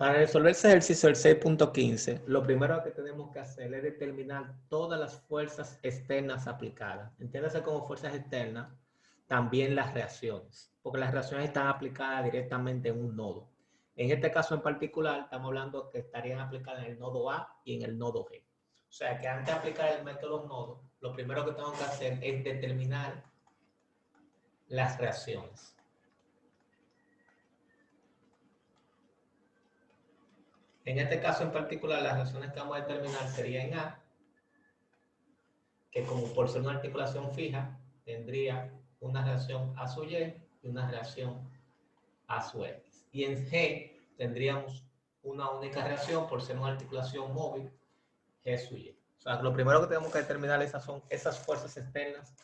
Para resolver ese ejercicio del 6.15, lo primero que tenemos que hacer es determinar todas las fuerzas externas aplicadas. Entiéndase como fuerzas externas, también las reacciones, porque las reacciones están aplicadas directamente en un nodo. En este caso en particular, estamos hablando que estarían aplicadas en el nodo A y en el nodo G. O sea que antes de aplicar el método nodo, lo primero que tengo que hacer es determinar las reacciones. En este caso en particular, las reacciones que vamos a determinar serían en A, que como por ser una articulación fija, tendría una reacción A sub Y y una reacción A sub X. Y en G tendríamos una única reacción por ser una articulación móvil, G sub Y. O sea, lo primero que tenemos que determinar son esas fuerzas externas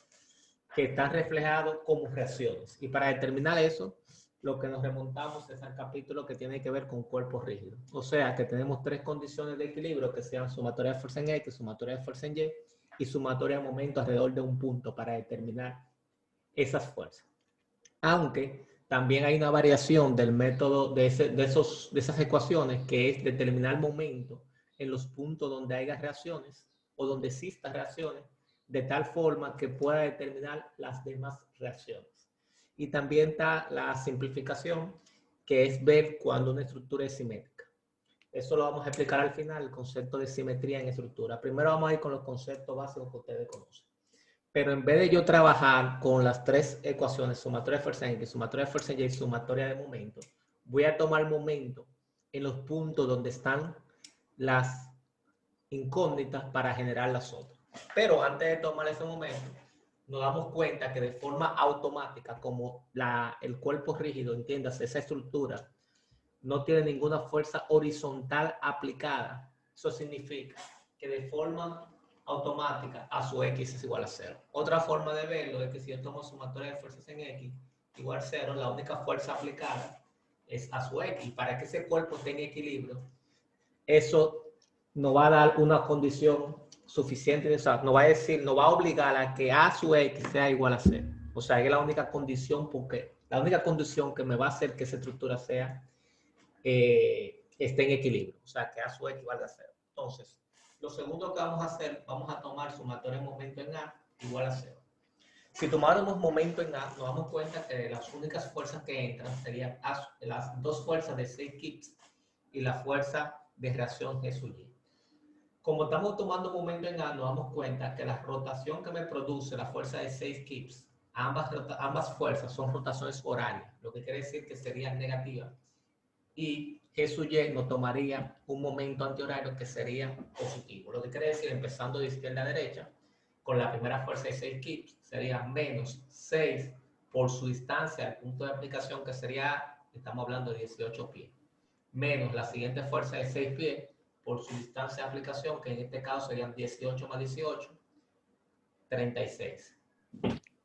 que están reflejadas como reacciones. Y para determinar eso, lo que nos remontamos es al capítulo que tiene que ver con cuerpos rígidos. O sea, que tenemos tres condiciones de equilibrio que sean sumatoria de fuerza en X, sumatoria de fuerza en Y y sumatoria de momento alrededor de un punto para determinar esas fuerzas. Aunque también hay una variación del método de esas ecuaciones que es determinar momento en los puntos donde haya reacciones o donde existan reacciones de tal forma que pueda determinar las demás reacciones. Y también está la simplificación, que es ver cuando una estructura es simétrica. Eso lo vamos a explicar al final, el concepto de simetría en estructura. Primero vamos a ir con los conceptos básicos que ustedes conocen. Pero en vez de yo trabajar con las tres ecuaciones, sumatoria de fuerza en X, sumatoria de fuerza en Y y sumatoria de momento, voy a tomar momento en los puntos donde están las incógnitas para generar las otras. Pero antes de tomar ese momento, nos damos cuenta que de forma automática, como el cuerpo rígido, entiéndase, esa estructura, no tiene ninguna fuerza horizontal aplicada. Eso significa que de forma automática A sub X es igual a 0. Otra forma de verlo es que si yo tomo sumatoria de fuerzas en X igual a 0, la única fuerza aplicada es A sub X. Para que ese cuerpo esté en equilibrio, eso nos va a dar una condición suficiente, o sea, nos va a decir, nos va a obligar a que A sub X sea igual a 0. O sea, es la única condición, porque la única condición que me va a hacer que esa estructura sea esté en equilibrio, o sea, que A sub X valga 0. Entonces, lo segundo que vamos a hacer, vamos a tomar sumatoria de momento en A igual a 0. Si tomáramos momento en A, nos damos cuenta que las únicas fuerzas que entran serían las dos fuerzas de 6 kips y la fuerza de reacción G sub Y. Como estamos tomando momento en A, nos damos cuenta que la rotación que me produce la fuerza de 6 kips, ambas fuerzas son rotaciones horarias, lo que quiere decir que serían negativas. Y G sub Y nos tomaría un momento antihorario que sería positivo. Lo que quiere decir, empezando de izquierda a derecha, con la primera fuerza de 6 kips, sería menos 6 por su distancia al punto de aplicación, que sería, estamos hablando de 18 pies, menos la siguiente fuerza de 6 pies por su distancia de aplicación, que en este caso serían 18 más 18, 36.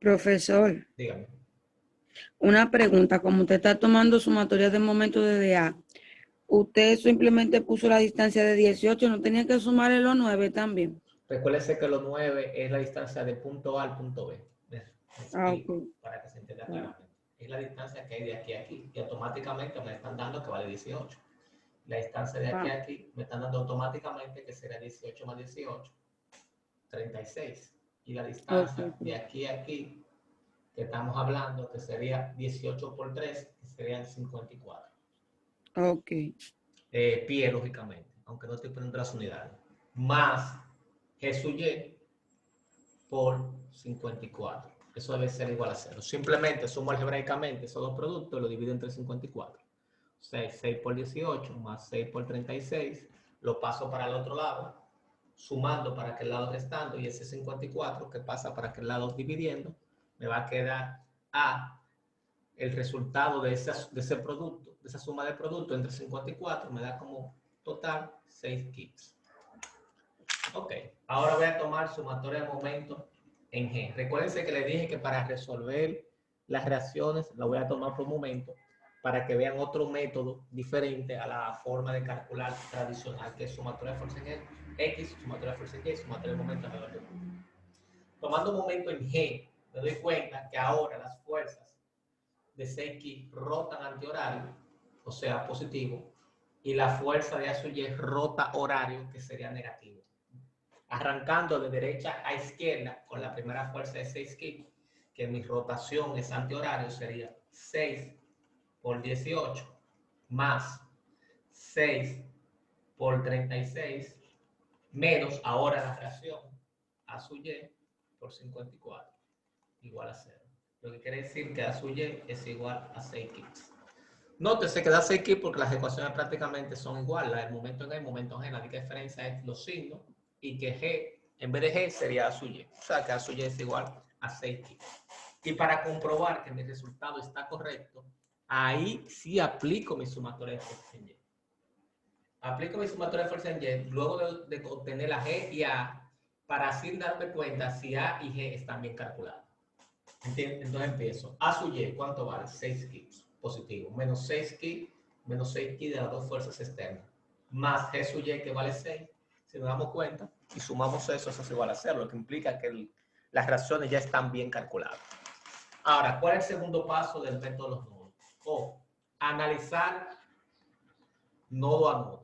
Profesor, Dígame. una pregunta. Como usted está tomando sumatoria de momento desde A, usted simplemente puso la distancia de 18, ¿no tenía que sumarle los 9 también? Recuérdese que los 9 es la distancia de punto A al punto B. Okay. Para que se entienda claramente. Es la distancia que hay de aquí a aquí. Y automáticamente me están dando que vale 18. La distancia de aquí a aquí me están dando automáticamente que será 18 más 18, 36. Y la distancia de aquí a aquí, que estamos hablando, que sería 18 por 3, que serían 54. Ok. Pie, lógicamente, aunque no estoy poniendo las unidades. Más G sub Y por 54. Eso debe ser igual a 0. Simplemente sumo algebraicamente esos dos productos y lo divido entre 54. 6 por 18 más 6 por 36. Lo paso para el otro lado, sumando para aquel lado restando, y ese 54 que pasa para aquel lado dividiendo, me va a quedar A, el resultado de ese producto, de esa suma de productos entre 54, me da como total 6 kits. Ok, ahora voy a tomar sumatoria de momento en G. Recuérdense que les dije que para resolver las reacciones la voy a tomar por momento para que vean otro método diferente a la forma de calcular tradicional, que es sumatoria de fuerza en X, sumatoria de fuerza en Y, sumatoria de momento alrededor de 1. Tomando momento en G, me doy cuenta que ahora las fuerzas de 6 kips rotan antihorario, o sea, positivo, y la fuerza de A sub Y rota horario, que sería negativo. Arrancando de derecha a izquierda con la primera fuerza de 6 kg, que mi rotación es antihorario, sería 6 por 18 más 6 por 36 menos ahora la fracción A sub Y por 54 igual a 0. Lo que quiere decir que A sub Y es igual a 6 kg. Nótese que da 6 kg porque las ecuaciones prácticamente son iguales. El momento en el momento G, la única diferencia es los signos y que G, en vez de G, sería A sub Y. O sea que A sub Y es igual a 6 kg. Y para comprobar que mi resultado está correcto, ahí sí aplico mi sumatoria de fuerza en Y. Aplico mi sumatoria de fuerza en Y luego de obtener la G y A para así darme cuenta si A y G están bien calculados. Entonces empiezo. A sub Y, ¿cuánto vale? 6 kg positivo. Menos 6 kg, menos 6 kg de las dos fuerzas externas. Más G sub Y, que vale 6. Si nos damos cuenta y sumamos eso es igual a 0, lo que implica que las reacciones ya están bien calculadas. Ahora, ¿cuál es el segundo paso del método de los nodos? Analizar nodo a nodo.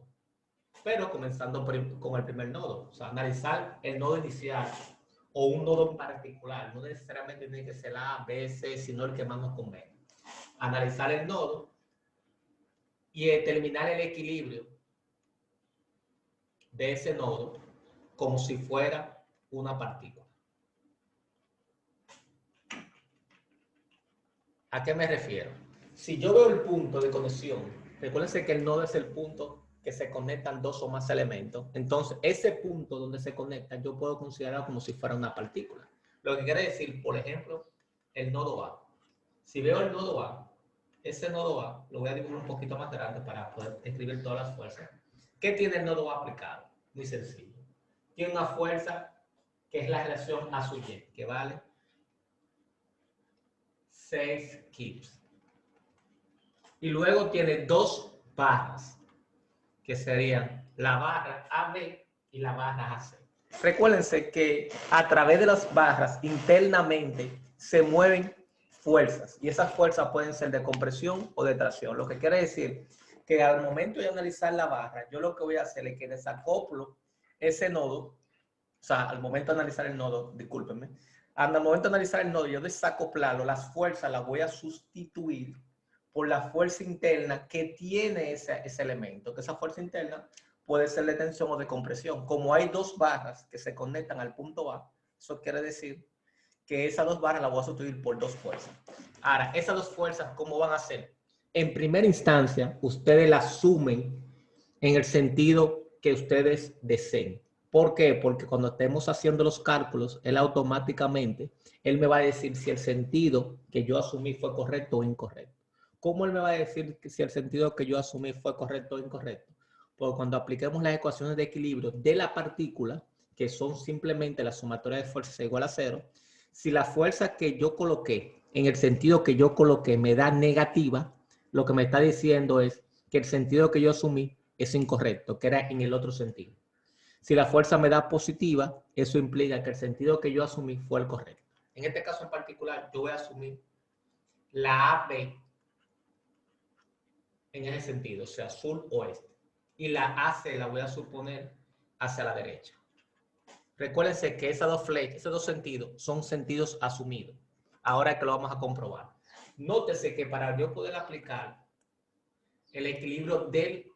Pero comenzando con el primer nodo. O sea, analizar el nodo inicial o un nodo en particular. No necesariamente tiene que ser A, B, C, sino el que más nos convenga. Analizar el nodo y determinar el equilibrio de ese nodo como si fuera una partícula. ¿A qué me refiero? Si yo veo el punto de conexión, recuérdense que el nodo es el punto que se conectan dos o más elementos. Entonces, ese punto donde se conectan, yo puedo considerarlo como si fuera una partícula. Lo que quiere decir, por ejemplo, el nodo A. Si veo el nodo A, ese nodo A, lo voy a dibujar un poquito más grande para poder escribir todas las fuerzas. ¿Qué tiene el nodo A aplicado? Muy sencillo. Tiene una fuerza que es la relación A sub Y, que vale 6 kg. Y luego tiene dos barras, que serían la barra AB y la barra AC. Recuérdense que a través de las barras internamente se mueven fuerzas y esas fuerzas pueden ser de compresión o de tracción. Lo que quiere decir que al momento de analizar la barra, yo lo que voy a hacer es que desacoplo ese nodo, o sea, al momento de analizar el nodo, discúlpenme, al momento de analizar el nodo, yo desacoplarlo, las fuerzas las voy a sustituir por la fuerza interna que tiene ese elemento, que esa fuerza interna puede ser de tensión o de compresión. Como hay dos barras que se conectan al punto A, eso quiere decir que esas dos barras las voy a sustituir por dos fuerzas. Ahora, esas dos fuerzas, ¿cómo van a ser? En primera instancia, ustedes las sumen en el sentido que ustedes deseen. ¿Por qué? Porque cuando estemos haciendo los cálculos, él automáticamente, él me va a decir si el sentido que yo asumí fue correcto o incorrecto. ¿Cómo él me va a decir si el sentido que yo asumí fue correcto o incorrecto? Porque cuando apliquemos las ecuaciones de equilibrio de la partícula, que son simplemente la sumatoria de fuerzas igual a 0, si la fuerza que yo coloqué, en el sentido que yo coloqué, me da negativa, lo que me está diciendo es que el sentido que yo asumí es incorrecto, que era en el otro sentido. Si la fuerza me da positiva, eso implica que el sentido que yo asumí fue el correcto. En este caso en particular, yo voy a asumir la AB en ese sentido, o sea, sur-oeste. Y la AC la voy a suponer hacia la derecha. Recuérdense que esas dos flechas, esos dos sentidos, son sentidos asumidos. Ahora que lo vamos a comprobar. Nótese que para yo poder aplicar el equilibrio de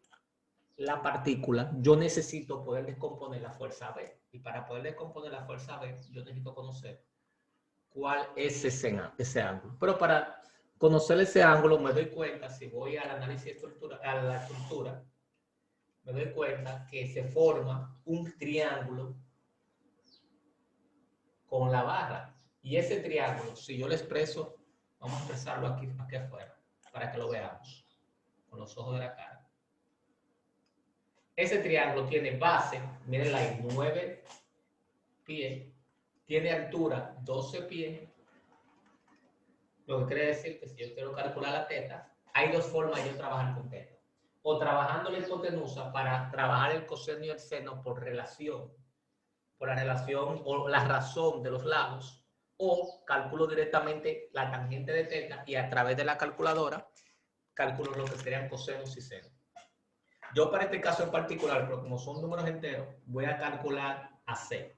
la partícula, yo necesito poder descomponer la fuerza B. Y para poder descomponer la fuerza B, yo necesito conocer cuál es ese ángulo. Pero para conocer ese ángulo, me doy cuenta, si voy al análisis de estructura, a la estructura, me doy cuenta que se forma un triángulo con la barra. Y ese triángulo, si yo lo expreso, vamos a expresarlo aquí afuera, para que lo veamos con los ojos de la cara. Ese triángulo tiene base, miren ahí, 9 pies, tiene altura 12 pies, lo que quiere decir que si yo quiero calcular la teta, hay dos formas de yo trabajar con teta. O trabajando la hipotenusa para trabajar el coseno y el seno por relación, por la relación o la razón de los lados, o calculo directamente la tangente de teta y a través de la calculadora calculo lo que serían cosenos y senos. Yo para este caso en particular, pero como son números enteros, voy a calcular a C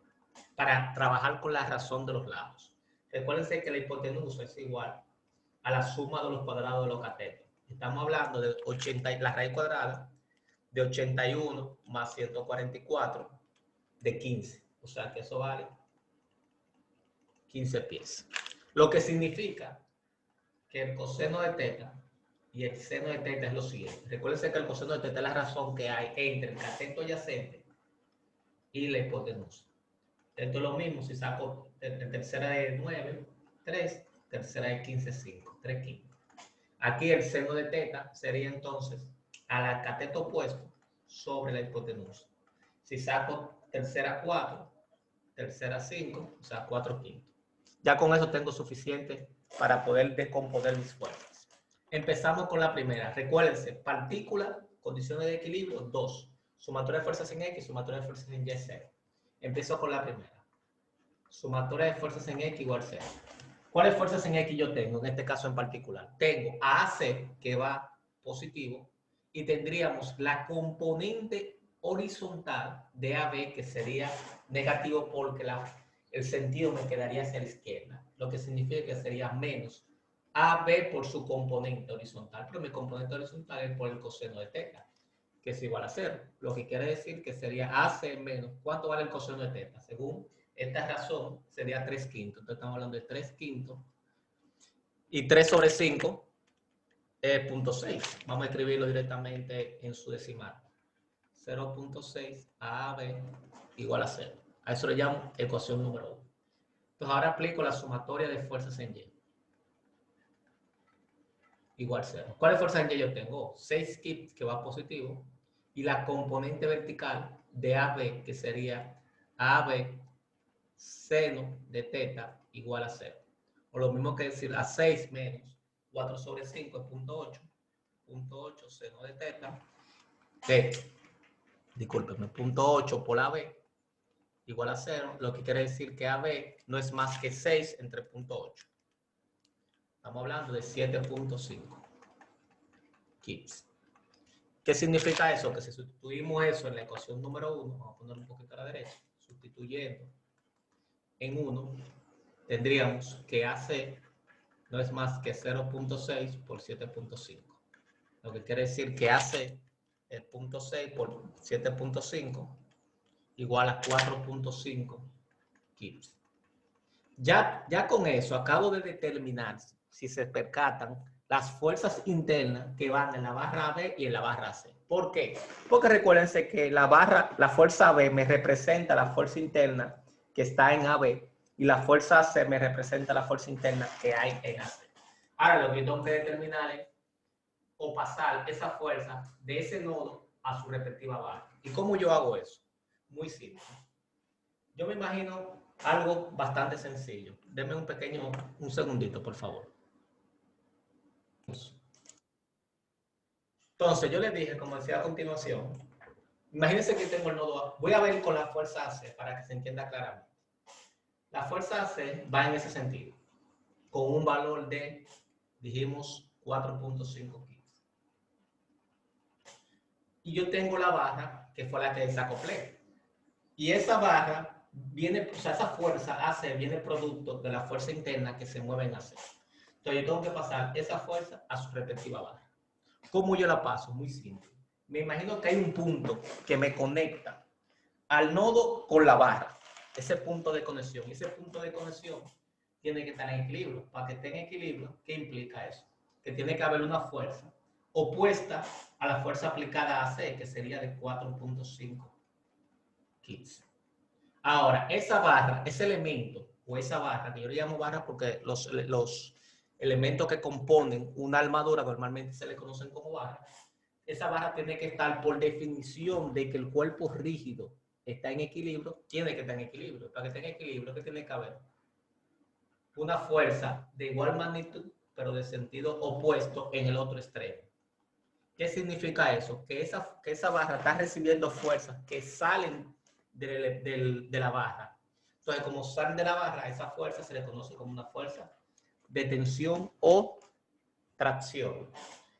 para trabajar con la razón de los lados. Recuérdense que la hipotenusa es igual a la suma de los cuadrados de los catetos. Estamos hablando de 80, la raíz cuadrada de 81 más 144 de 15. O sea que eso vale 15 pies. Lo que significa que el coseno de teta y el seno de teta es lo siguiente. Recuérdense que el coseno de teta es la razón que hay entre el cateto adyacente y la hipotenusa. Esto es lo mismo si saco tercera de 9, 3, tercera de 15, 5, 3 quintos. Aquí el seno de teta sería entonces al cateto opuesto sobre la hipotenusa. Si saco tercera 4, tercera 5, o sea 4 quintos. Ya con eso tengo suficiente para poder descomponer mis fuerzas. Empezamos con la primera. Recuérdense, partícula, condiciones de equilibrio, 2. Sumatoria de fuerzas en X, sumatoria de fuerzas en Y, 0. Empiezo con la primera. Sumatoria de fuerzas en X igual 0. ¿Cuáles fuerzas en X yo tengo en este caso en particular? Tengo a AC que va positivo y tendríamos la componente horizontal de AB que sería negativo porque el sentido me quedaría hacia la izquierda, lo que significa que sería menos AB por su componente horizontal, pero mi componente horizontal es por el coseno de teta, que es igual a 0, lo que quiere decir que sería AC menos, ¿cuánto vale el coseno de teta? Según esta razón sería 3 quintos, entonces estamos hablando de 3 quintos, y 3 sobre 5 es 0.6, vamos a escribirlo directamente en su decimal, 0.6 AB igual a 0, a eso le llamo ecuación número 1. Entonces ahora aplico la sumatoria de fuerzas en Y. Igual 0. ¿Cuáles fuerzas en Y yo tengo? 6 kits que va positivo y la componente vertical de AB que sería AB seno de teta igual a 0. O lo mismo que decir a 6 menos 4 sobre 5 es 0.8. 0.8 seno de teta. Discúlpenme, 0.8 por AB igual a 0. Lo que quiere decir que AB no es más que 6 entre 0.8. Estamos hablando de 7.5 kits. ¿Qué significa eso? Que si sustituimos eso en la ecuación número 1, vamos a poner un poquito a la derecha, sustituyendo en 1, tendríamos que AC no es más que 0.6 por 7.5. Lo que quiere decir que AC es 0.6 por 7.5 igual a 4.5 kits. Ya con eso acabo de determinar, si se percatan, las fuerzas internas que van en la barra B y en la barra C. ¿Por qué? Porque recuérdense que la fuerza B me representa la fuerza interna que está en AB y la fuerza C me representa la fuerza interna que hay en AC. Ahora lo que tengo que determinar es o pasar esa fuerza de ese nodo a su respectiva barra. ¿Y cómo yo hago eso? Muy simple. Yo me imagino algo bastante sencillo. Denme un segundito, por favor. Entonces, yo les dije, como decía a continuación, imagínense que tengo el nodo A. Voy a ver con la fuerza AC para que se entienda claramente. La fuerza AC va en ese sentido, con un valor de, dijimos, 4.5 kilos. Y yo tengo la barra, que fue la que desacoplé. Y esa barra viene, o sea, esa fuerza AC viene producto de la fuerza interna que se mueve en AC. Entonces, yo tengo que pasar esa fuerza a su respectiva barra. ¿Cómo yo la paso? Muy simple. Me imagino que hay un punto que me conecta al nodo con la barra. Ese punto de conexión. Ese punto de conexión tiene que estar en equilibrio. Para que esté en equilibrio, ¿qué implica eso? Que tiene que haber una fuerza opuesta a la fuerza aplicada a AC, que sería de 4.5 kits. Ahora, esa barra, ese elemento, o esa barra, que yo le llamo barra porque los elementos que componen una armadura normalmente se le conocen como barra. Esa barra tiene que estar por definición de que el cuerpo rígido está en equilibrio, tiene que estar en equilibrio. Para que esté en equilibrio, ¿qué tiene que haber? Una fuerza de igual magnitud, pero de sentido opuesto en el otro extremo. ¿Qué significa eso? Que esa barra está recibiendo fuerzas que salen de la barra. Entonces, como salen de la barra, esa fuerza se le conoce como una fuerza de tensión o tracción.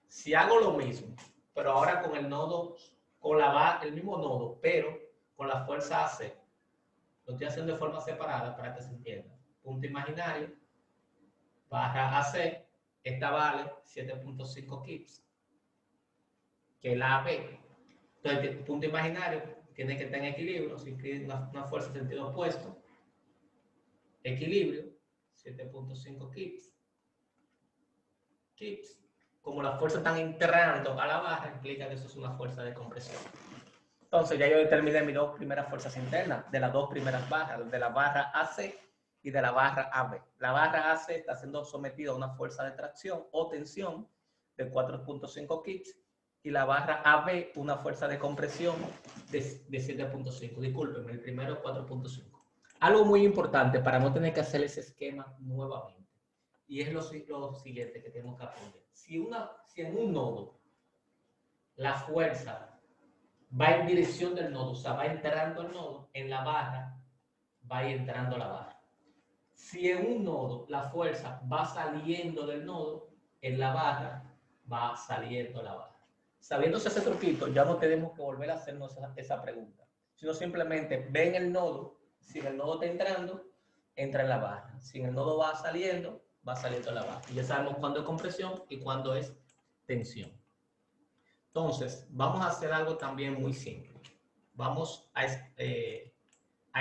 Si hago lo mismo, pero ahora con el nodo con el mismo nodo, pero con la fuerza AC. Lo estoy haciendo de forma separada para que se entienda. Punto imaginario, barra AC, esta vale 7.5 kips, que es la AB. Entonces, el punto imaginario tiene que estar en equilibrio, si escribe una fuerza en sentido opuesto. Equilibrio, 7.5 kips. Como las fuerzas están entrando a la barra, implica que eso es una fuerza de compresión. Entonces ya yo determiné mis dos primeras fuerzas internas de las dos primeras barras, de la barra AC y de la barra AB. La barra AC está siendo sometida a una fuerza de tracción o tensión de 4.5 kips y la barra AB una fuerza de compresión de 7.5. Discúlpenme, el primero es 4.5. Algo muy importante para no tener que hacer ese esquema nuevamente. Y es lo siguiente que tenemos que aprender. Si en un nodo la fuerza va en dirección del nodo, o sea, va entrando el nodo, en la barra va a ir entrando la barra. Si en un nodo la fuerza va saliendo del nodo, en la barra va saliendo la barra. Sabiéndose ese truquito, ya no tenemos que volver a hacernos esa pregunta, sino simplemente ven el nodo, si el nodo está entrando, entra en la barra. Si el nodo va saliendo la barra. Y ya sabemos cuándo es compresión y cuándo es tensión. Entonces, vamos a hacer algo también muy simple. Vamos a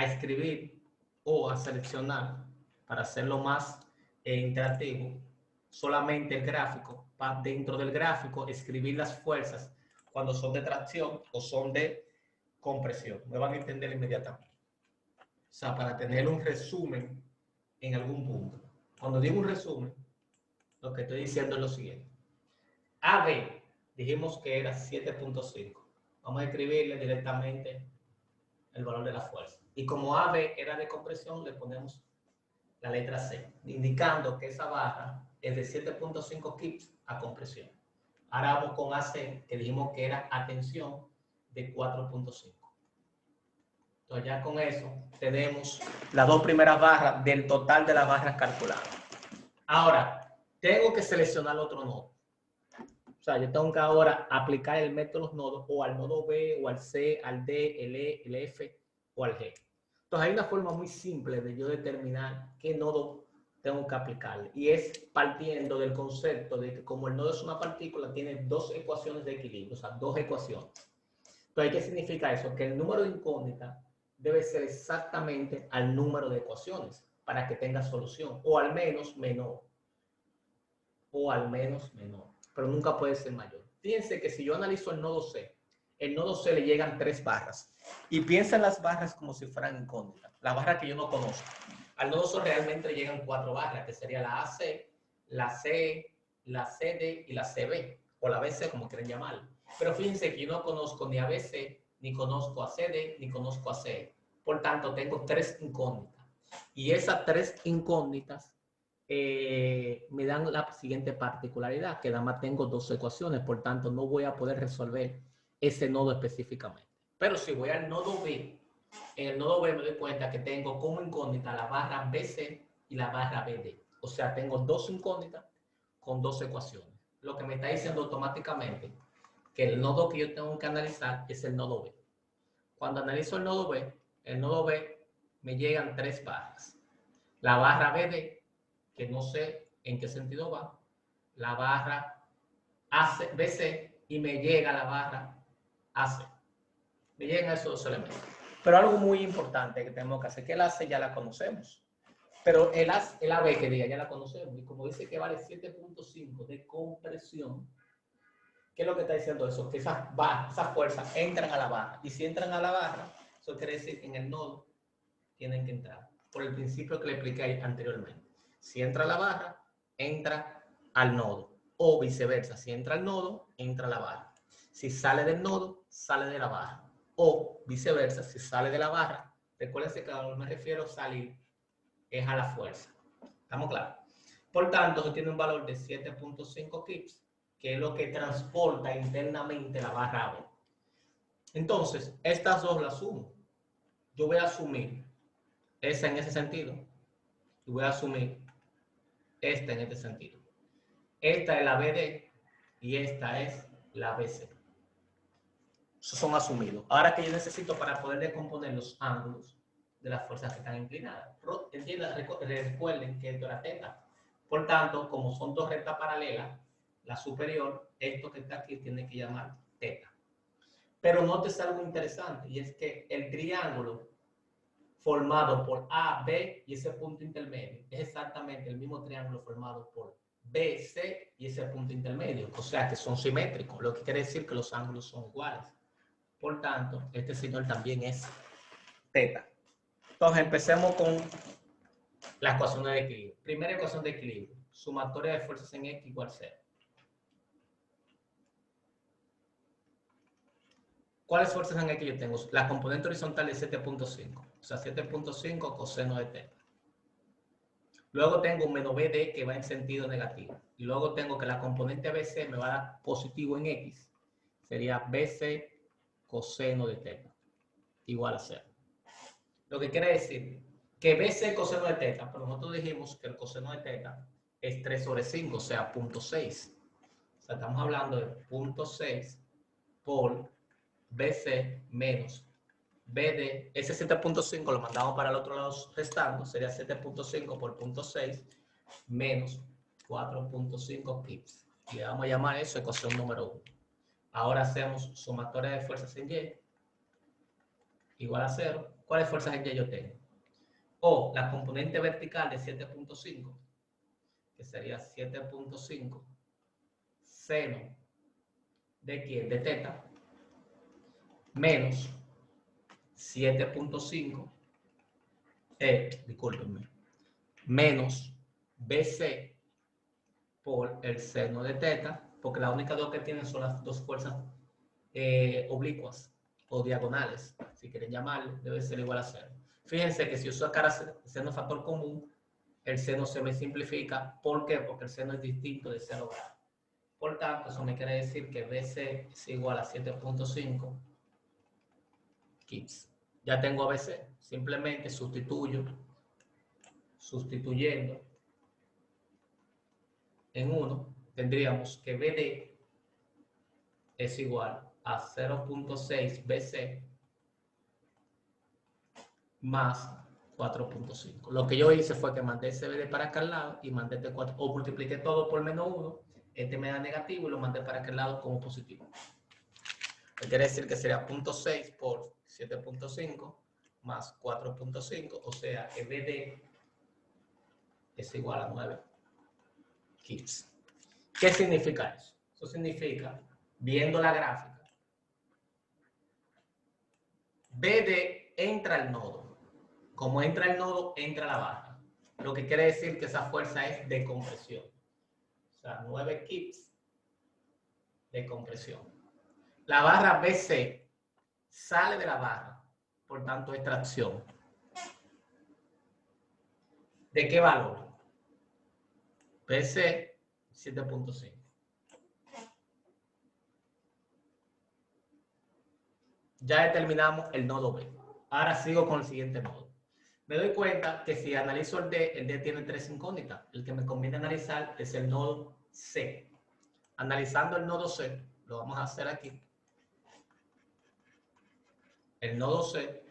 escribir o a seleccionar, para hacerlo más interactivo, solamente el gráfico. Dentro del gráfico, escribir las fuerzas cuando son de tracción o son de compresión. Me van a entender inmediatamente. O sea, para tener un resumen en algún punto. Cuando digo un resumen, lo que estoy diciendo es lo siguiente. AB, dijimos que era 7.5. Vamos a escribirle directamente el valor de la fuerza. Y como AB era de compresión, le ponemos la letra C, indicando que esa barra es de 7.5 kips a compresión. Ahora vamos con AC, que dijimos que era a tensión de 4.5. Entonces ya con eso tenemos las dos primeras barras del total de las barras calculadas. Ahora, tengo que seleccionar otro nodo. O sea, yo tengo que ahora aplicar el método de los nodos o al nodo B, o al C, al D, el E, el F o al G. Entonces hay una forma muy simple de yo determinar qué nodo tengo que aplicarle. Y es partiendo del concepto de que como el nodo es una partícula, tiene dos ecuaciones de equilibrio, o sea, dos ecuaciones. Entonces, ¿qué significa eso? Que el número de incógnitas debe ser exactamente al número de ecuaciones para que tenga solución, o al menos menor. O al menos menor, pero nunca puede ser mayor. Fíjense que si yo analizo el nodo C le llegan 3 barras. Y piensa en las barras como si fueran incógnitas, la barra que yo no conozco. Al nodo C realmente le llegan 4 barras, que sería la AC, la C, la CD y la CB, o la BC, como quieren llamarlo. Pero fíjense que yo no conozco ni a BC, ni conozco a CD, ni conozco a CE. Por tanto, tengo 3 incógnitas. Y esas 3 incógnitas me dan la siguiente particularidad, que nada más tengo 2 ecuaciones, por tanto no voy a poder resolver ese nodo específicamente. Pero si voy al nodo B, en el nodo B me doy cuenta que tengo como incógnita la barra BC y la barra BD. O sea, tengo 2 incógnitas con 2 ecuaciones. Lo que me está diciendo automáticamente que el nodo que yo tengo que analizar es el nodo B. Cuando analizo el nodo B me llegan 3 barras. La barra BD, que no sé en qué sentido va, la barra BC y me llega la barra AC. Me llegan esos dos elementos. Pero algo muy importante que tenemos que hacer, que el AC ya la conocemos, pero el AB que diga ya la conocemos, y como dice que vale 7.5 de compresión, ¿qué es lo que está diciendo eso? Que esas fuerzas entran a la barra, y si entran a la barra, eso quiere decir que en el nodo tienen que entrar, por el principio que le expliqué anteriormente. Si entra a la barra, entra al nodo. O viceversa, si entra al nodo, entra a la barra. Si sale del nodo, sale de la barra. O viceversa, si sale de la barra, recuérdense que a lo que me refiero a salir es a la fuerza. ¿Estamos claros? Por tanto, eso tiene un valor de 7.5 kips, que es lo que transporta internamente la barra AB. Entonces, estas dos las sumo. Yo voy a asumir esa en ese sentido y voy a asumir esta en este sentido. Esta es la BD y esta es la BC. Esos son asumidos. Ahora que yo necesito para poder decomponer los ángulos de las fuerzas que están inclinadas. Recuerden que esto era teta. Por tanto, como son dos rectas paralelas, la superior, esto que está aquí, tiene que llamar teta. Pero notes algo interesante, y es que el triángulo formado por A, B y ese punto intermedio es exactamente el mismo triángulo formado por B, C y ese punto intermedio. O sea que son simétricos, lo que quiere decir que los ángulos son iguales. Por tanto, este señor también es teta. Entonces, empecemos con la ecuación de equilibrio. Primera ecuación de equilibrio. Sumatoria de fuerzas en X igual 0. ¿Cuáles fuerzas en X yo tengo? La componente horizontal de 7.5. O sea, 7.5 coseno de teta. Luego tengo un menos BD que va en sentido negativo. Y luego tengo que la componente BC me va a dar positivo en X. Sería BC coseno de teta igual a 0. Lo que quiere decir que BC coseno de teta, pero nosotros dijimos que el coseno de teta es 3 sobre 5, o sea, 0.6. O sea, estamos hablando de 0.6 por BC menos BD. Ese 7.5 lo mandamos para el otro lado restando, sería 7.5 por 0.6 menos 4.5 kips. Y le vamos a llamar eso ecuación número 1. Ahora hacemos sumatoria de fuerzas en Y igual a 0. ¿Cuáles fuerzas en Y yo tengo? O la componente vertical de 7.5, que sería 7.5 seno de ¿quién? De teta, menos 7.5, discúlpenme, menos BC por el seno de teta, porque las únicas dos que tienen son las dos fuerzas oblicuas o diagonales, si quieren llamarlo, debe ser igual a 0. Fíjense que si yo sacara seno factor común, el seno se me simplifica. ¿Por qué? Porque el seno es distinto de 0 grados. Por tanto, eso me quiere decir que BC es igual a 7.5 kips. Ya tengo a BC, simplemente sustituyendo en 1, tendríamos que BD es igual a 0.6 BC más 4.5. Lo que yo hice fue que mandé ese BD para acá al lado y mandé este 4, o multipliqué todo por menos 1, este me da negativo y lo mandé para aquel lado como positivo. Quiere decir que sería 0.6 por 7.5 más 4.5, o sea que BD es igual a 9 kips. ¿Qué significa eso? Eso significa, viendo la gráfica, BD entra al nodo. Como entra el nodo, entra la barra. Lo que quiere decir que esa fuerza es de compresión. O sea, 9 kips de compresión. La barra BC sale de la barra, por tanto es tracción. ¿De qué valor? BC 7.5. Ya determinamos el nodo B. Ahora sigo con el siguiente nodo. Me doy cuenta que si analizo el D tiene 3 incógnitas. El que me conviene analizar es el nodo C. Analizando el nodo C, lo vamos a hacer aquí. El nodo C,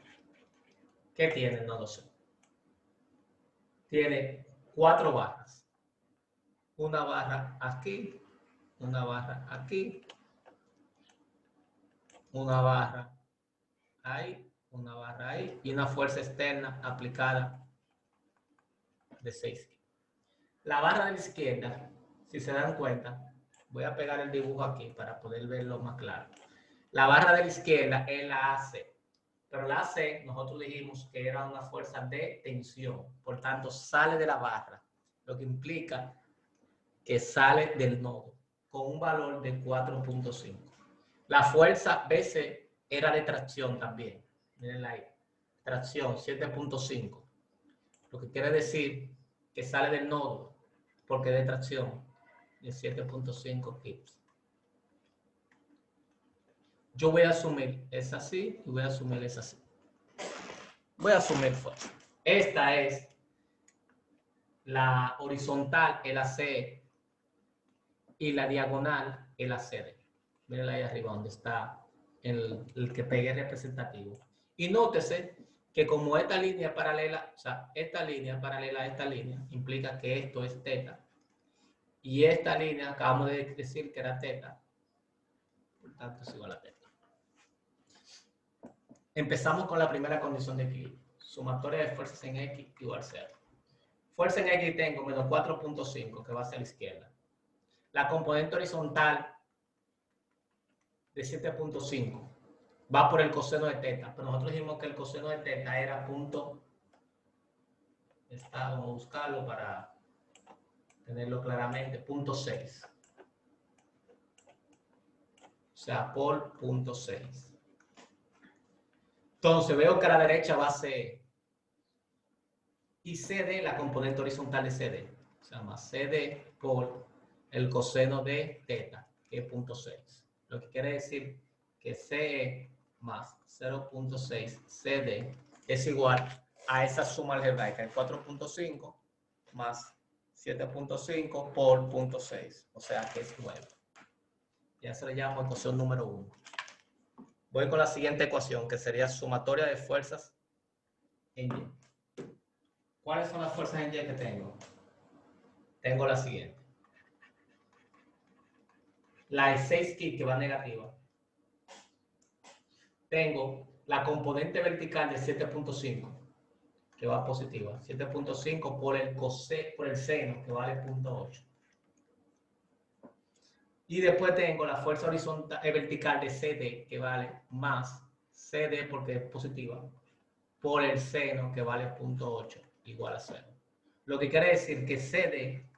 ¿qué tiene el nodo C? Tiene 4 barras. Una barra aquí, una barra aquí, una barra ahí, una barra ahí y una fuerza externa aplicada de 6. La barra de la izquierda, si se dan cuenta, voy a pegar el dibujo aquí para poder verlo más claro. La barra de la izquierda es la AC, pero la AC nosotros dijimos que era una fuerza de tensión, por tanto sale de la barra, lo que implica que sale del nodo con un valor de 4.5. La fuerza BC era de tracción también. Miren ahí. Tracción 7.5. Lo que quiere decir que sale del nodo porque de tracción de 7.5 kips. Yo voy a asumir es así y voy a asumir es así. Voy a asumir fuerza. Esta es la horizontal, el AC, y la diagonal, el ACD. Miren ahí arriba donde está el que pegue representativo. Y nótese que como esta línea es paralela, o sea, esta línea es paralela a esta línea, implica que esto es teta. Y esta línea acabamos de decir que era teta, por tanto es igual a teta. Empezamos con la primera condición de equilibrio. Sumatoria de fuerzas en X igual a 0. Fuerza en X tengo menos 4.5 que va hacia la izquierda. La componente horizontal de 7.5 va por el coseno de teta, pero nosotros dijimos que el coseno de teta era punto. Vamos a buscarlo para tenerlo claramente, punto 6. O sea, por punto 6. Entonces veo que a la derecha va a ser y CD, la componente horizontal de CD. O sea, más CD por el coseno de teta, que es punto 6. Lo que quiere decir que CE más 0.6 CD es igual a esa suma algebraica, el 4.5 más 7.5 por punto 6. O sea, que es 9. Ya se le llama ecuación número 1. Voy con la siguiente ecuación, que sería sumatoria de fuerzas en Y. ¿Cuáles son las fuerzas en Y que tengo? Tengo la siguiente. La de 6 kg que va negativa. Tengo la componente vertical de 7.5 que va positiva. 7.5 por el seno que vale 0.8. Y después tengo la fuerza horizontal vertical de CD que vale más CD porque es positiva por el seno que vale 0.8 igual a 0. Lo que quiere decir que CD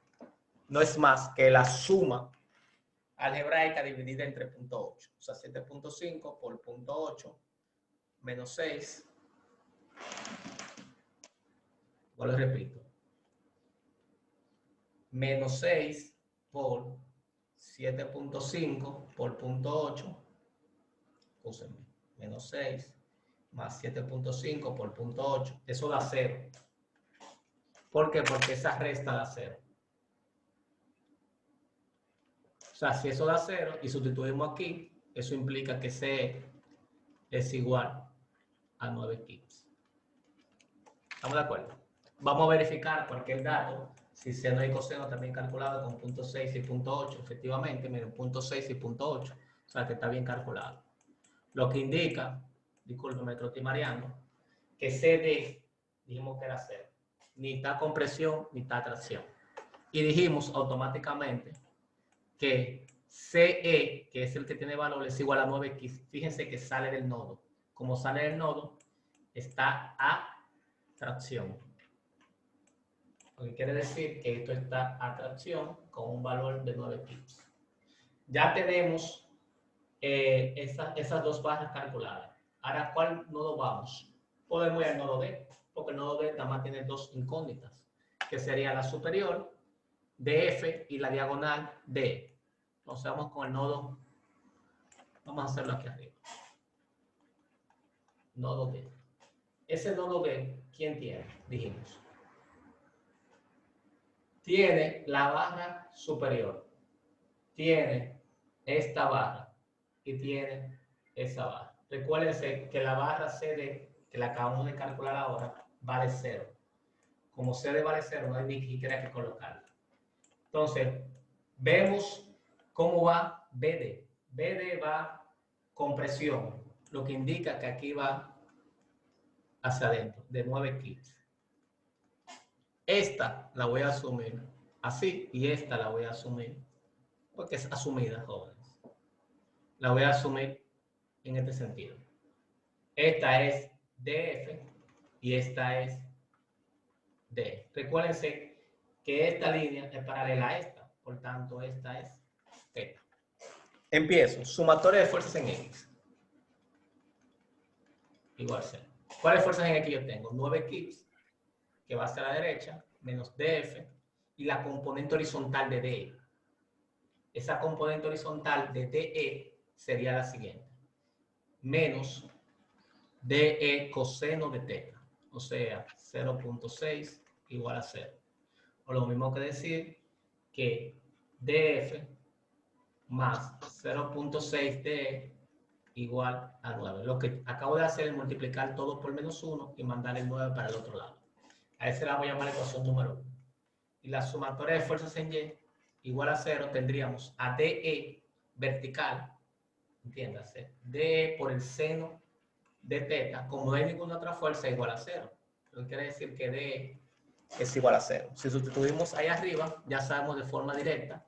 no es más que la suma algebraica dividida entre 0.8. O sea, 7.5 por 0.8 menos 6. Igual lo repito. Menos 6 por 7.5 por 0.8. Púseme. Menos 6 más 7.5 por 0.8. Eso da 0. ¿Por qué? Porque esa resta da 0. O sea, si eso da 0 y sustituimos aquí, eso implica que C es igual a 9 kilos. ¿Estamos de acuerdo? Vamos a verificar cualquier dato, si seno y coseno también calculado con 0.6 y 0.8. Efectivamente, miren, 0.6 y 0.8. O sea, que está bien calculado. Lo que indica, disculpe, me estoy mareando, que CD, dijimos que era 0. Ni está compresión, ni está tracción. Y dijimos automáticamente que CE, que es el que tiene valor, es igual a 9x. Fíjense que sale del nodo. Como sale del nodo, está a tracción. Lo que quiere decir que esto está a tracción con un valor de 9x. Ya tenemos esas dos barras calculadas. Ahora, ¿cuál nodo vamos? Podemos ir al nodo D, porque el nodo D nada más tiene dos incógnitas, que sería la superior, DF, y la diagonal D. Entonces vamos con el nodo, vamos a hacerlo aquí arriba. Nodo D. Ese nodo D, ¿quién tiene? Dijimos. Tiene la barra superior, tiene esta barra y tiene esa barra. Recuérdense que la barra CD, que la acabamos de calcular ahora, vale 0. Como CD vale 0, no hay ni siquiera que colocarla. Entonces, vemos cómo va BD. BD va con presión, lo que indica que aquí va hacia adentro, de 9 kilos. Esta la voy a asumir así y esta la voy a asumir, porque es asumida, jóvenes. La voy a asumir en este sentido. Esta es DF y esta es D. Recuérdense que esta línea es paralela a esta, por tanto esta es θ. Empiezo. Sumatoria de fuerzas en X. Igual a 0. ¿Cuáles fuerzas en X yo tengo? 9 kilos, que va hacia la derecha, menos DF, y la componente horizontal de DE. Esa componente horizontal de DE sería la siguiente. Menos DE coseno de teta. O sea, 0.6 igual a 0. O lo mismo que decir que DF más 0.6 DE igual a 9. Lo que acabo de hacer es multiplicar todo por menos 1 y mandar el 9 para el otro lado. A ese la voy a llamar ecuación número 1. Y la sumatoria de fuerzas en Y igual a 0, tendríamos a DE vertical, entiéndase, DE por el seno de teta, como no hay ninguna otra fuerza, igual a 0. Lo que quiere decir que DE es igual a 0. Si sustituimos ahí arriba, ya sabemos de forma directa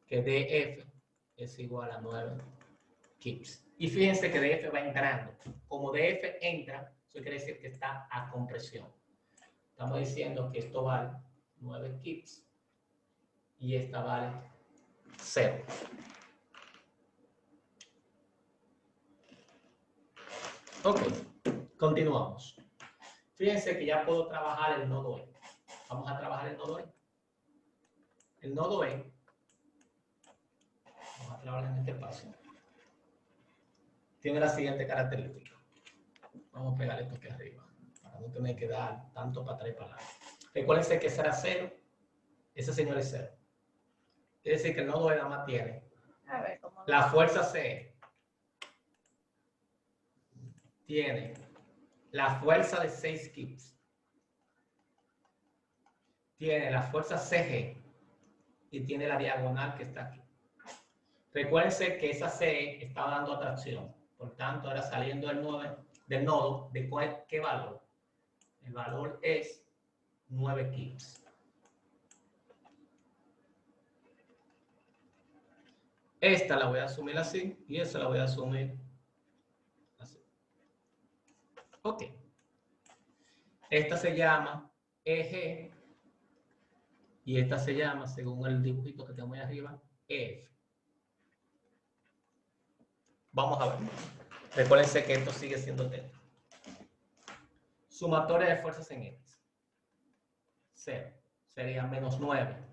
que DF es igual a 9 kips. Y fíjense que DF va entrando. Como DF entra, eso quiere decir que está a compresión. Estamos diciendo que esto vale 9 kips y esta vale 0. Ok, continuamos. Fíjense que ya puedo trabajar el nodo E. Vamos a trabajar el nodo E. El nodo E, vamos a trabajar en este paso, tiene la siguiente característica. Vamos a pegar esto aquí arriba, para no tener que dar tanto para atrás y para adelante. Recuérdense que será 0, ese señor es 0. Quiere decir que el nodo E nada más tiene la fuerza C, tiene la fuerza de 6 kips, tiene la fuerza CG y tiene la diagonal que está aquí. Recuérdense que esa C está dando atracción, por tanto, ahora saliendo del nodo, ¿de qué valor? El valor es 9 kips. Esta la voy a asumir así y esta la voy a asumir así. Ok. Esta se llama EG y esta se llama, según el dibujito que tengo ahí arriba, EF. Vamos a ver. Recuérdense que esto sigue siendo teta. Sumatoria de fuerzas en X. 0. Sería menos 9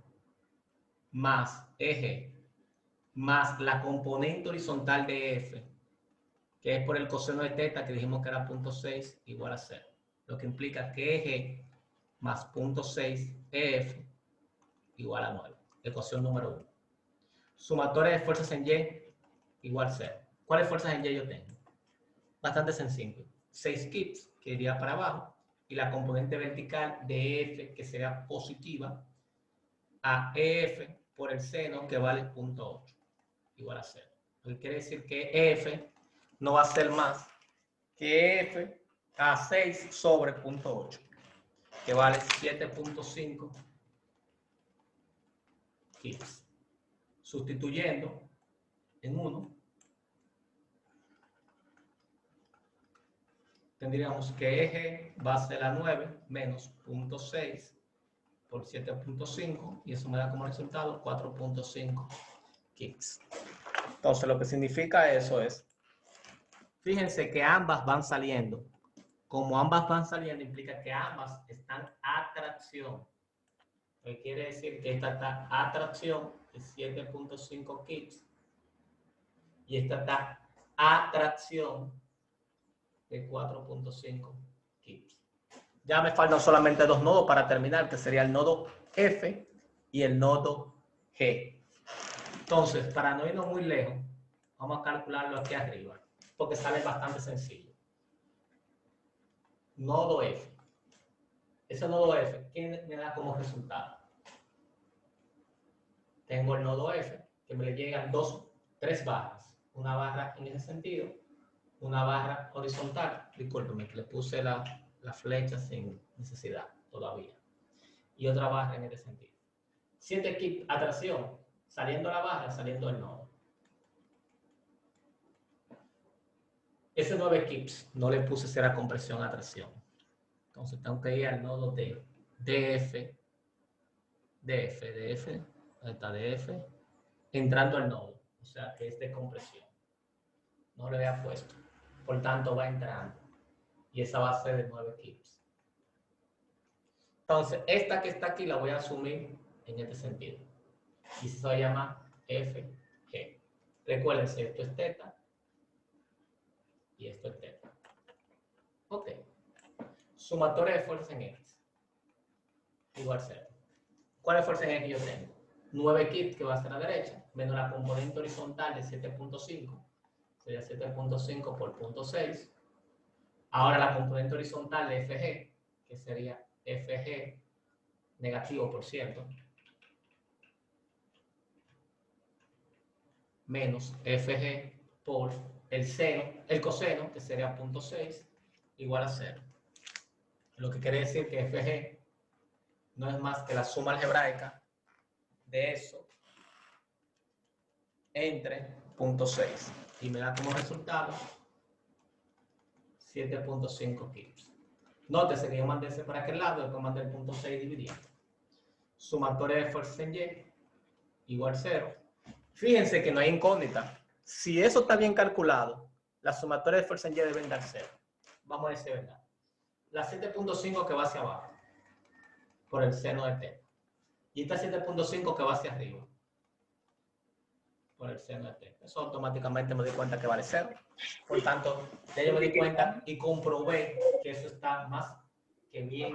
más EG más la componente horizontal de F, que es por el coseno de teta, que dijimos que era 0.6 igual a 0. Lo que implica que EG más 0.6 EF igual a 9. Ecuación número 1. Sumatoria de fuerzas en Y igual a 0. ¿Cuáles fuerzas en Y yo tengo? Bastante sencillo. 6 kips, que iría para abajo, y la componente vertical de F, que será positiva, a EF por el seno, que vale 0.8, igual a 0. Lo que quiere decir que EF no va a ser más que F a 6 sobre 0.8, que vale 7.5 kips. Sustituyendo en 1, tendríamos que eje va a ser a 9 menos 0.6 por 7.5 y eso me da como resultado 4.5 kips. Entonces lo que significa eso es, fíjense que ambas van saliendo. Como ambas van saliendo implica que ambas están a tracción. Lo que quiere decir que esta está a tracción de 7.5 kips y esta está a tracción de 4.5 kips. Ya me faltan solamente 2 nodos para terminar, que sería el nodo F y el nodo G. Entonces, para no irnos muy lejos, vamos a calcularlo aquí arriba, porque sale bastante sencillo. Nodo F. Ese nodo F, ¿qué me da como resultado? Tengo el nodo F, que me le llegan 3 barras. Una barra en ese sentido, una barra horizontal. Discúlpeme, que le puse la flecha sin necesidad todavía. Y otra barra en este sentido. 7 kips atracción, saliendo la barra, saliendo el nodo. Ese 9 kips no le puse será compresión atracción. Entonces tengo que ir al nodo de DF, ahí está DF, entrando al nodo, o sea que es de compresión. No le había puesto, por tanto va entrando y esa va a ser de 9 kips. Entonces esta que está aquí la voy a asumir en este sentido y se va a llamar FG. Recuérdense, esto es teta y esto es teta. Ok. Sumatoria de fuerzas en X igual 0. ¿Cuál es fuerza en X yo tengo? 9 kips que va a ser a la derecha, menos la componente horizontal de 7.5, sería 7.5 por 0.6. Ahora la componente horizontal de FG, que sería FG negativo por ciento, menos FG por el coseno, que sería 0.6, igual a 0. Lo que quiere decir que FG no es más que la suma algebraica de eso entre 0.6. Y me da como resultado 7.5 kilos. Nótese que yo mandé ese para aquel lado, después mandé el 0.6 dividido. Sumatoria de fuerzas en Y igual 0. Fíjense que no hay incógnita. Si eso está bien calculado, la sumatoria de fuerzas en Y deben dar 0. Vamos a decir verdad. La 7.5 que va hacia abajo, por el seno de θ. Y esta 7.5 que va hacia arriba, por el seno de θ. Eso automáticamente me di cuenta que vale 0. Por tanto, ya yo me di cuenta y comprobé que eso está más que bien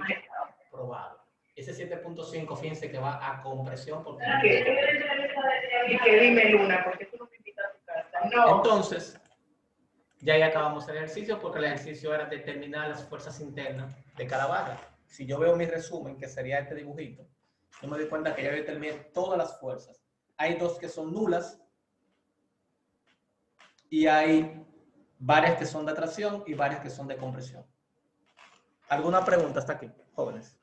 probado. Ese 7.5, fíjense que va a compresión porque... Y que dime, Luna, ¿por qué tú no me invitas a tu casa? No. Entonces, ya acabamos el ejercicio porque el ejercicio era determinar las fuerzas internas de cada barra. Si yo veo mi resumen, que sería este dibujito, yo me doy cuenta que ya determiné todas las fuerzas. Hay dos que son nulas y hay varias que son de atracción y varias que son de compresión. ¿Alguna pregunta hasta aquí, jóvenes?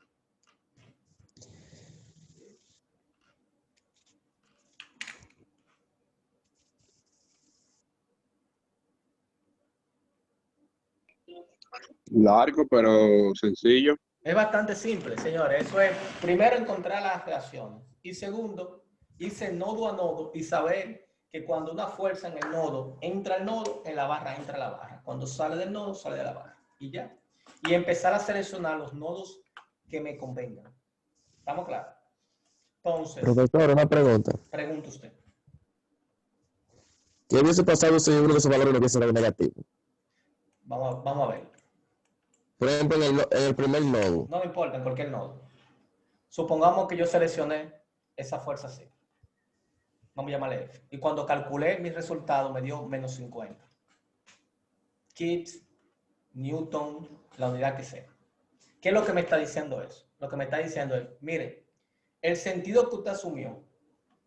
Largo, pero sencillo. Es bastante simple, señores. Eso es, primero, encontrar las reacciones. Y segundo, irse nodo a nodo y saber que cuando una fuerza en el nodo entra al nodo, en la barra entra a la barra. Cuando sale del nodo, sale de la barra. Y ya. Y empezar a seleccionar los nodos que me convengan. ¿Estamos claros? Entonces, Profesor, una pregunta. pregunta usted. ¿Qué hubiese pasado si uno de esos valores no hubiese dado negativo? Vamos a ver. Por ejemplo, en el primer nodo. No me importa, en cualquier nodo. Supongamos que yo seleccioné esa fuerza así. Vamos a llamarle F. Y cuando calculé mi resultado me dio menos 50. Kips, Newton, la unidad que sea. ¿Qué es lo que me está diciendo eso? Lo que me está diciendo es, mire, el sentido que usted asumió,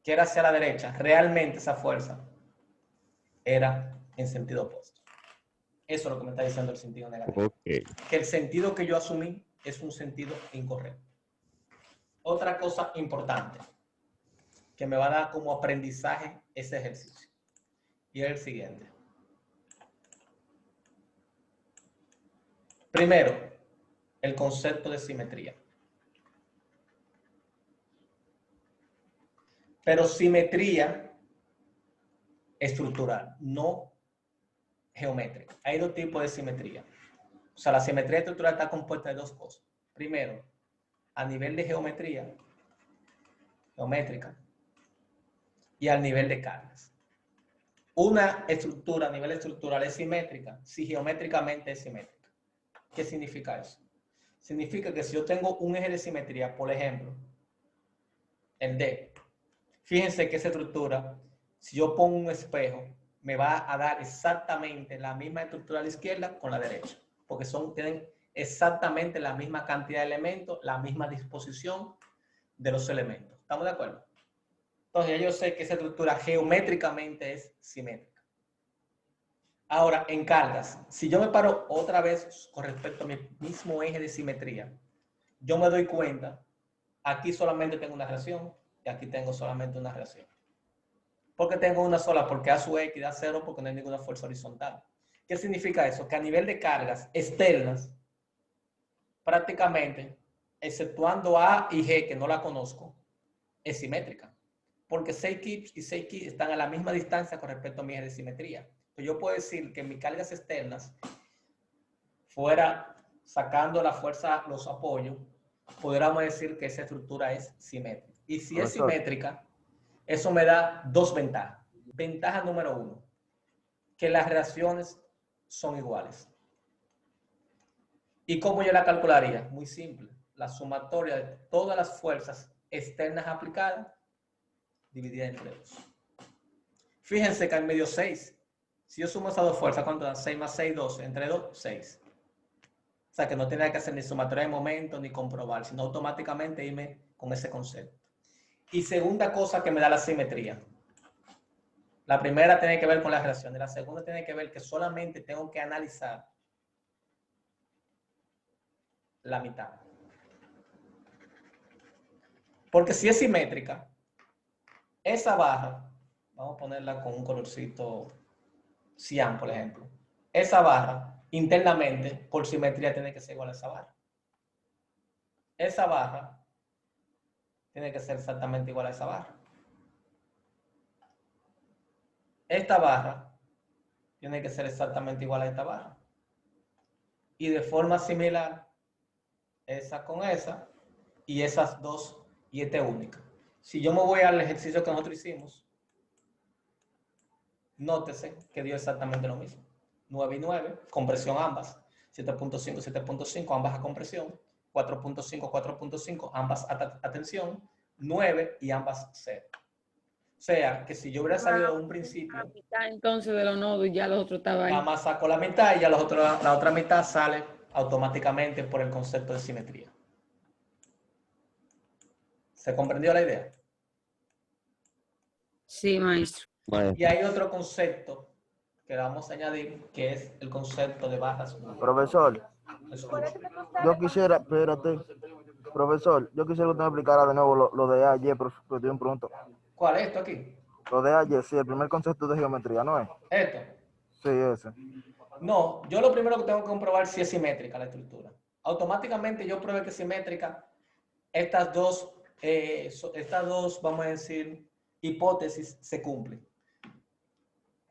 que era hacia la derecha, realmente esa fuerza era en sentido opuesto. Eso es lo que me está diciendo el sentido negativo. Okay. Que el sentido que yo asumí es un sentido incorrecto. Otra cosa importante que me va a dar como aprendizaje ese ejercicio. Y es el siguiente. Primero, el concepto de simetría. Pero simetría estructural, no geométrica. Hay dos tipos de simetría. O sea, la simetría estructural está compuesta de dos cosas. Primero, a nivel de geométrica, y al nivel de cargas. Una estructura a nivel estructural es simétrica si geométricamente es simétrica. ¿Qué significa eso? Significa que si yo tengo un eje de simetría, por ejemplo, el D, fíjense que esa estructura, si yo pongo un espejo, me va a dar exactamente la misma estructura a la izquierda con la derecha, porque tienen exactamente la misma cantidad de elementos, la misma disposición de los elementos. ¿Estamos de acuerdo? Entonces ya yo sé que esa estructura geométricamente es simétrica. Ahora, en cargas, si yo me paro otra vez con respecto a mi mismo eje de simetría, yo me doy cuenta, aquí solamente tengo una reacción y aquí tengo solamente una reacción. ¿Por qué tengo una sola? Porque A sub X da 0 porque no hay ninguna fuerza horizontal. ¿Qué significa eso? Que a nivel de cargas externas, prácticamente, exceptuando A y G, que no la conozco, es simétrica. Porque 6 kips y 6 kips están a la misma distancia con respecto a mi eje de simetría. Entonces yo puedo decir que mis cargas externas, fuera sacando la fuerza, los apoyos, podríamos decir que esa estructura es simétrica. Y si es simétrica, eso me da dos ventajas. Ventaja número 1, que las reacciones son iguales. ¿Y cómo yo la calcularía? Muy simple. La sumatoria de todas las fuerzas externas aplicadas dividida entre 2. Fíjense que hay medio 6. Si yo sumo esas dos fuerzas, ¿cuánto dan? 6 más 6, 12. Entre 2, 6. O sea, que no tenía que hacer ni sumatoria de momento ni comprobar, sino automáticamente irme con ese concepto. Y segunda cosa que me da la simetría. La primera tiene que ver con las relaciones. La segunda tiene que ver que solamente tengo que analizar la mitad. Porque si es simétrica, esa barra, vamos a ponerla con un colorcito cian, por ejemplo. Esa barra, internamente, por simetría, tiene que ser igual a esa barra. Esa barra tiene que ser exactamente igual a esa barra. Esta barra tiene que ser exactamente igual a esta barra. Y de forma similar, esa con esa, y esas dos, y esta única. Si yo me voy al ejercicio que nosotros hicimos, nótese que dio exactamente lo mismo. 9 y 9, compresión ambas. 7.5, 7.5, ambas a compresión. 4.5, 4.5, ambas a tensión. 9 y ambas 0. O sea, que si yo hubiera salido de un principio, La mitad entonces de los nodos y ya los otros estaban nada ahí. más saco la mitad y ya la otra mitad sale automáticamente por el concepto de simetría. ¿Se comprendió la idea? Sí, maestro. Y hay otro concepto que vamos a añadir, que es el concepto de barras. Profesor, Escucha. yo quisiera, espérate, profesor, yo quisiera que usted me explicara de nuevo lo de ayer, pero estoy un pronto. ¿Cuál es esto aquí? Lo de ayer, sí, el primer concepto de geometría, ¿no es? Esto. Sí, ese. No, yo lo primero que tengo que comprobar si es simétrica la estructura. Automáticamente yo pruebe que es simétrica. Estas dos, vamos a decir, hipótesis se cumplen.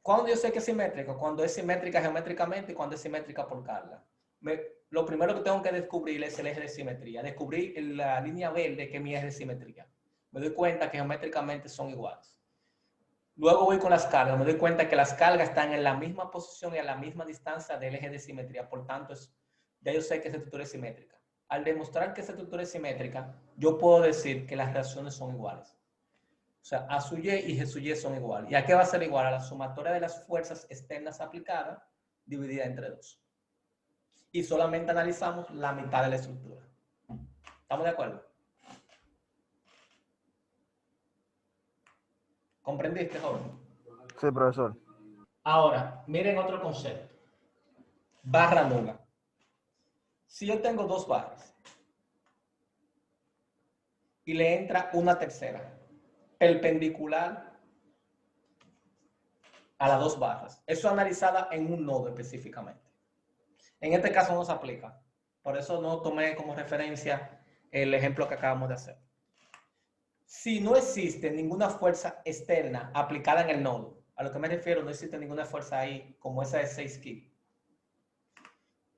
¿Cuándo yo sé que es simétrica? Cuando es simétrica geométricamente y cuando es simétrica por carga. Lo primero que tengo que descubrir es el eje de simetría. Descubrir la línea verde que es mi eje de simetría. Me doy cuenta que geométricamente son iguales. Luego voy con las cargas. Me doy cuenta que las cargas están en la misma posición y a la misma distancia del eje de simetría. Por tanto, ya yo sé que esa estructura es simétrica. Al demostrar que esa estructura es simétrica, yo puedo decir que las reacciones son iguales. O sea, A sub y y G sub y son iguales. ¿Y a qué va a ser igual? A la sumatoria de las fuerzas externas aplicadas dividida entre 2. Y solamente analizamos la mitad de la estructura. ¿Estamos de acuerdo? ¿Comprendiste, joven? Sí, profesor. Ahora, miren otro concepto. Barra nula. Si yo tengo dos barras y le entra una tercera perpendicular a las dos barras, eso analizada en un nodo específicamente. En este caso no se aplica. Por eso no tomé como referencia el ejemplo que acabamos de hacer. Si no existe ninguna fuerza externa aplicada en el nodo, a lo que me refiero, no existe ninguna fuerza ahí, como esa de 6 kg.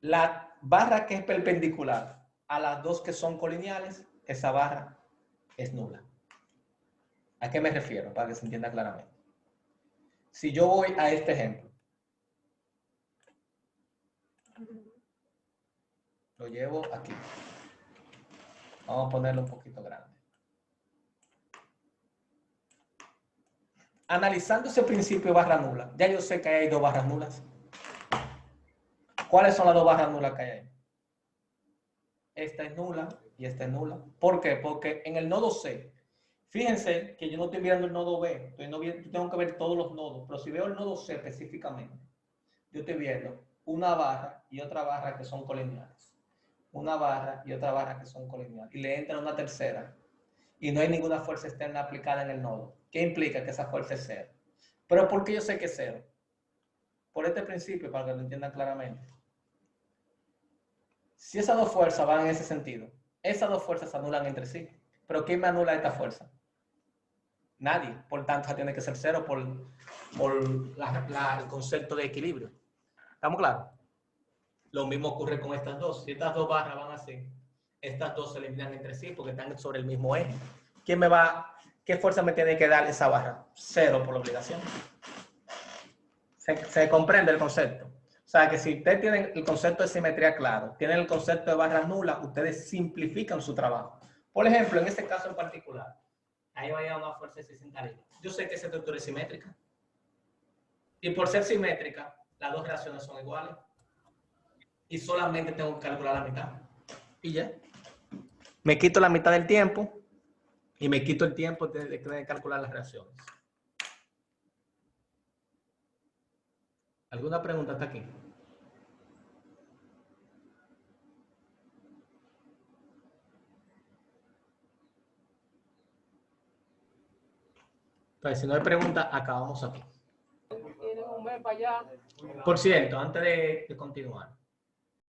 La barra que es perpendicular a las dos que son colineales, esa barra es nula. ¿A qué me refiero? Para que se entienda claramente. Si yo voy a este ejemplo, lo llevo aquí. Vamos a ponerlo un poquito grande. Analizando ese principio de barra nula, ya yo sé que hay dos barras nulas. ¿Cuáles son las dos barras nulas que hay ahí? Esta es nula y esta es nula. ¿Por qué? Porque en el nodo C, fíjense que yo no estoy viendo el nodo B, yo tengo que ver todos los nodos, pero si veo el nodo C específicamente, yo estoy viendo una barra y otra barra que son colineales. Una barra y otra barra que son colineales. Y le entra una tercera. Y no hay ninguna fuerza externa aplicada en el nodo. ¿Qué implica que esa fuerza es cero? ¿Pero por qué yo sé que es cero? Por este principio, para que lo entiendan claramente. Si esas dos fuerzas van en ese sentido, esas dos fuerzas se anulan entre sí. ¿Pero quién me anula esta fuerza? Nadie. Por tanto, tiene que ser cero por el concepto de equilibrio. ¿Estamos claros? Lo mismo ocurre con estas dos. Si estas dos barras van así, estas dos se eliminan entre sí porque están sobre el mismo eje. ¿Qué fuerza me tiene que dar esa barra? Cero por obligación. ¿Se comprende el concepto? O sea, que si ustedes tienen el concepto de simetría claro, tienen el concepto de barras nulas, ustedes simplifican su trabajo. Por ejemplo, en este caso en particular, ahí vaya una fuerza de 60 libras. Yo sé que esa estructura es simétrica. Y por ser simétrica, las dos reacciones son iguales. Y solamente tengo que calcular la mitad. Y ya. Me quito la mitad del tiempo y me quito el tiempo de calcular las reacciones. ¿Alguna pregunta hasta aquí? Entonces, si no hay pregunta, acabamos aquí. Por cierto, antes de continuar,